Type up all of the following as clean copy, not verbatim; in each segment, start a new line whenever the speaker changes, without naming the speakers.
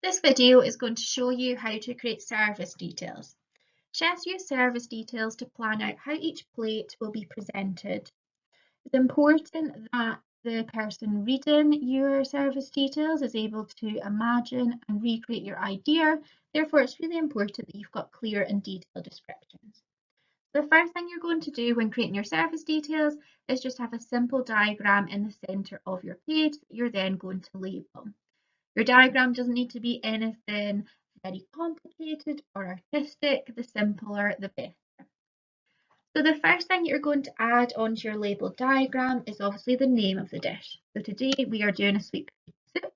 This video is going to show you how to create service details. Chefs use service details to plan out how each plate will be presented. It's important that the person reading your service details is able to imagine and recreate your idea. Therefore, it's really important that you've got clear and detailed descriptions. The first thing you're going to do when creating your service details is just have a simple diagram in the centre of your page that you're then going to label. Your diagram doesn't need to be anything very complicated or artistic. The simpler, the better. So the first thing you're going to add onto your label diagram is obviously the name of the dish. So today we are doing a sweet potato soup.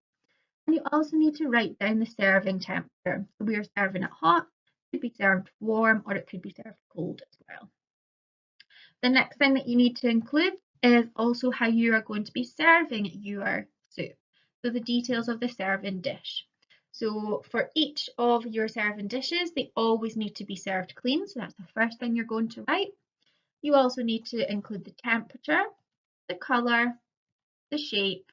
And you also need to write down the serving temperature. So we are serving it hot, it could be served warm, or it could be served cold as well. The next thing that you need to include is also how you are going to be serving your soup. So the details of the serving dish. So for each of your serving dishes, they always need to be served clean. So that's the first thing you're going to write. You also need to include the temperature, the colour, the shape,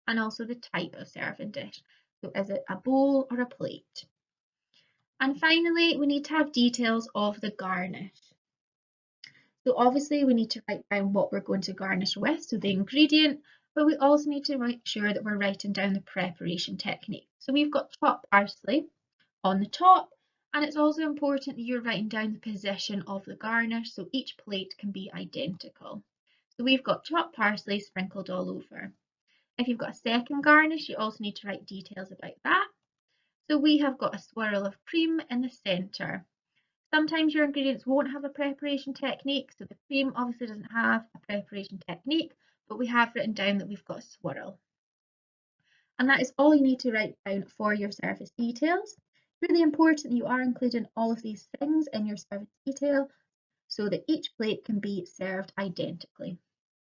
and also the type of serving dish. So is it a bowl or a plate? And finally, we need to have details of the garnish. So obviously we need to write down what we're going to garnish with, so the ingredient, but we also need to make sure that we're writing down the preparation technique. So we've got chopped parsley on the top, and it's also important that you're writing down the position of the garnish so each plate can be identical. So we've got chopped parsley sprinkled all over. If you've got a second garnish, you also need to write details about that. So we have got a swirl of cream in the centre. Sometimes your ingredients won't have a preparation technique, so the cream obviously doesn't have a preparation technique, but we have written down that we've got a swirl. And that is all you need to write down for your service details. It's really important that you are including all of these things in your service detail so that each plate can be served identically.